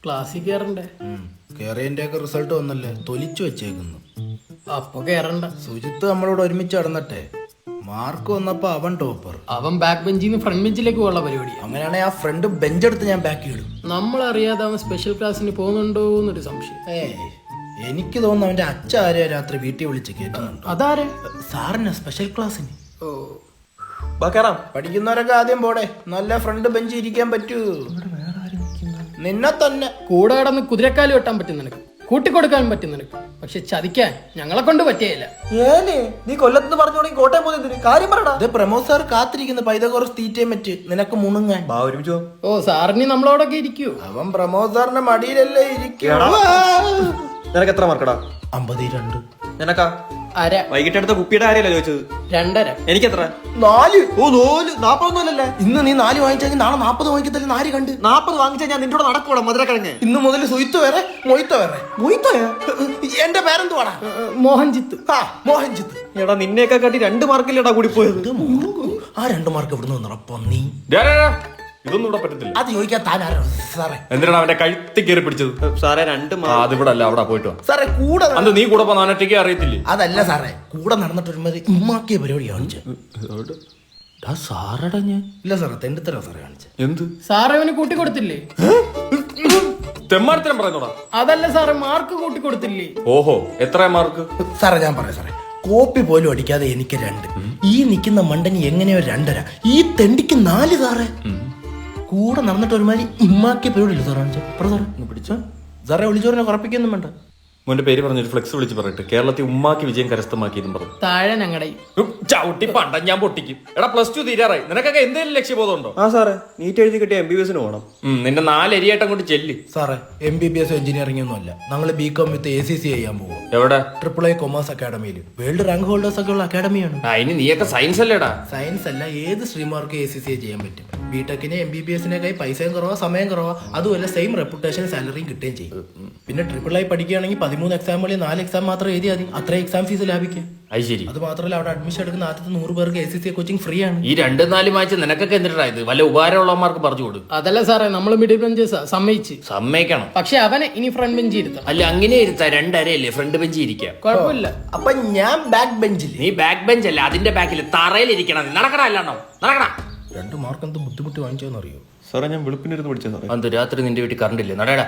ക്ലാസ്സിൽ കയറണ്ടേ? കേറിയതിന്റെ ഒക്കെ റിസൾട്ട് വന്നല്ലേ, തൊലിച്ചു വെച്ചേക്കുന്നു. അപ്പൊ കേറണ്ട. സുജിത്ത് നമ്മളോട് ഒരുമിച്ച് നടന്നട്ടെ. മാർക്ക് വന്നപ്പോ അവൻ ടോപ്പർ. അവൻ ബാക്ക് ബെഞ്ചിൽ നിന്ന് ഫ്രണ്ട് ബെഞ്ചിലേക്ക് പോകുള്ള പരിപാടിയാണ്. അങ്ങനെയാണെങ്കിൽ ആ ഫ്രണ്ട് ബെഞ്ചെടുത്ത് ഞാൻ ബാക്കി ഇടും. നമ്മളറിയാതെ അവൻ സ്പെഷ്യൽ ക്ലാസ്സിന് പോകുന്നുണ്ടോ എന്നൊരു സംശയം. എനിക്ക് തോന്നുന്നു അവന്റെ അച്ഛ ആരെയോ രാത്രി വീട്ടിൽ വിളിച്ച് കേൾക്കുന്നുണ്ട്. അതാരെ? സാറിന് സ്പെഷ്യൽ ക്ലാസ്സിന്. ഓ, പഠിക്കുന്നവരൊക്കെ ആദ്യം പോടെ, നല്ല ഫ്രണ്ട് ബെഞ്ച് ഇരിക്കാൻ പറ്റൂ. നിന്നെ തന്നെ കൂടെ കിടന്ന് കുതിരക്കാല് വെട്ടാൻ പറ്റും നിനക്ക്, കൂട്ടിക്കൊടുക്കാൻ പറ്റും നിനക്ക്, പക്ഷെ ചതിക്കാൻ ഞങ്ങളെ കൊണ്ട് പറ്റിയല്ല. നീ കൊല്ലത്ത് പറഞ്ഞു കോട്ടയം പോകുന്നതിന് കാര്യം പറയടാ. ഇത് പ്രമോദ് സാർ കാത്തിരിക്കുന്ന പൈതകോറസ് തീറ്റയും പറ്റ് നിനക്ക് മുണുങ്ങാൻ. ഒരുമിച്ചോ? ഓ, സാറിന് നമ്മളോടൊക്കെ ഇരിക്കൂ. അവൻ പ്രമോദ് സാറിന്റെ മടിയിലല്ലേ ഇരിക്കും. നിനക്ക് എത്ര മാർക്കടാ? 52. നിനക്കാ? അര. വൈകിട്ട് എടുത്ത കുപ്പിയുടെ കാര്യമല്ല ചോദിച്ചത്. 2.5. എനിക്ക് എത്ര? 4. ഓ 4 40 ഇന്ന് നീ 4 വാങ്ങിച്ചാൽ നാളെ 40 വാങ്ങിക്കത്തില്ല. 4 കണ്ട് 40 വാങ്ങിച്ചാൽ ഞാൻ നിന്റെ കൂടെ നടക്കൂടാ മധുരക്കിഴങ്ങ്. ഇന്ന് മുതൽ സുയിത്ത് വേറെ മൊയ്ത്ത വേറെ. മൊയ്ത്തോയാ? എന്റെ പേരെന്തുവാടാ? മോഹൻജിത്ത്. മോഹൻജിത്ത്. എടാ നിന്നെയൊക്കെ കാട്ടി 2 മാർക്കില്ലടാ കൂടി പോയത്. ആ 2 മാർക്ക് എവിടുന്ന് വന്നപ്പോ നീ ഇതൊന്നും ഇവിടെ പറ്റത്തില്ല. അത് ചോദിക്കാൻ താനാരോ സാറേ? എന്തിനാണ് അവന്റെ കഴുത്തി കയറി പിടിച്ചത്? സാറേ 2 അത് ഇവിടെ അല്ല, അവിടെ പോയിട്ട് വാ. സാറേ കൂടെ അന്ന് നീ കൂടെ പോകാൻ ഒറ്റയ്ക്ക് അറിയത്തില്ലേ? അതല്ല സാറേ, കൂടെ നടന്നിട്ട് ഒരുമാതിരി ഉമ്മാക്കിയ പരിപാടി കാണിച്ചു. സാറടാ ഞാൻ. ഇല്ല സാറേ, തെണ്ടിത്തരോ സാറേ കാണിച്ചു. എന്ത് സാറ് അവന് കൂട്ടിക്കൊടുത്തില്ലേ? തെമ്മാർത്തരം പറയുന്നോടാ? അതല്ല സാറ്, മാർക്ക് കൂട്ടിക്കൊടുത്തില്ലേ? ഓഹോ, എത്ര മാർക്ക്? സാറേ ഞാൻ പറയാം സാറേ, കോപ്പി പോലും അടിക്കാതെ എനിക്ക് 2. ഈ നിൽക്കുന്ന മണ്ടന് എങ്ങനെയോ 2.5. ഈ തെണ്ടിക്ക് 4 സാറേ. കൂടെ നടന്നിട്ട് ഒരുമാതിരി ഉമ്മാക്കിയ പരിപാടിയില്ല സാറേ കാണിച്ചു. സാറേ പിടിച്ചോ സാറേ, വിളിച്ചോറിനെ കുറപ്പിക്കൊന്നും വേണ്ട. മോന്റെ പേര് പറഞ്ഞൊരു ഫ്ലെക്സ് വിളിച്ച് പറയട്ടെ, കേരളത്തിൽ ഉമ്മാക്കി വിജയം കരസ്ഥമാക്കിയെന്നും പറഞ്ഞു. താഴെ ഞങ്ങളുടെ ചവിട്ടി പണ്ട ഞാൻ പൊട്ടിക്കും. എടാ +2 തീരാറായി, നിനക്കൊക്കെ എന്തെങ്കിലും ലക്ഷ്യബോധം ഉണ്ടോ? ആ സാറേ, നീറ്റ് എഴുതി കിട്ടിയ MBBS പോകണം. നിന്റെ 4 അരിയായിട്ട് അങ്ങോട്ട് ചെല്ല്. സാറേ MBBS എഞ്ചിനീയറിംഗ് ഒന്നും അല്ല, ഞങ്ങൾ BCom വിത്ത് ACC ചെയ്യാൻ പോകും. എവിടെ? AAA കൊമേഴ്സ് അക്കാഡമിയിൽ. വേൾഡ് റാങ്ക് ഹോൾഡേഴ്സ് ഒക്കെ ഉള്ള അക്കാഡമിയാണ്. ഇനി നീയൊക്കെ സയൻസ് അല്ലേടാ? സയൻസ് അല്ല, ഏത് സ്ട്രീമാർക്ക് ACC ചെയ്യാൻ പറ്റും. ബിടെക്കിന് MBBS-നെ പൈസയും കുറവാ, സമയം കുറവാ, അതുമല്ല സെയിം റെപ്യൂട്ടേഷൻ സാലറിയും കിട്ടുകയും ചെയ്യും. പിന്നെ AAA പഠിക്കുകയാണെങ്കിൽ 13 എക്സാമുകളിൽ 4 എക്സാം മാത്രം എഴുതിയാൽ മതി. അത്രയും എക്സാം ഫീസ് ലാഭിക്കും. അത് ശരി. അത് മാത്രമല്ല, അവിടെ അഡ്മിഷൻ എടുക്കുന്ന ആദ്യത്തെ 100 പേർക്ക് ACC കോച്ചിങ് ഫ്രീ ആണ്. ഈ 2-4 മാച്ച് നിനക്കൊക്കെ എന്തിനാ ഇത്? വല്ല ഉപകാരമുള്ളവന്മാർക്ക് പറഞ്ഞു കൊടുക്കും. അതല്ല സാറേ, നമ്മൾ മിഡിൽ ബെഞ്ചേഴ്സാ, സമ്മതിച്ച്. സമ്മതിക്കണം. പക്ഷെ അവനെ ഇനി ഫ്രണ്ട് ബെഞ്ച് ഇരുത്താം. അല്ല, അങ്ങനെ ഇരുത്താ 2 അരയല്ലേ ഫ്രണ്ട് ബെഞ്ച് ഇരിക്കാം. കുഴപ്പമില്ല. അപ്പൊ ഞാൻ ബാക്ക് ബെഞ്ചിൽ. നീ ബാക്ക് ബെഞ്ച് അല്ല, അതിന്റെ ബാക്കിൽ തറയിലിരിക്കണം. നടക്കണ അല്ലാണോ? നടക്കണ. 2 മാർക്ക് എന്ത് ബുദ്ധിമുട്ട് വാങ്ങിച്ചോന്ന് അറിയോ? സാറേ ഞാൻ വെളുപ്പിനിരുന്ന് പഠിച്ച സാറേ. അന്ന് രാത്രി നിന്റെ വീട്ടിൽ കറണ്ട് ഇല്ലേ? നടയടാ.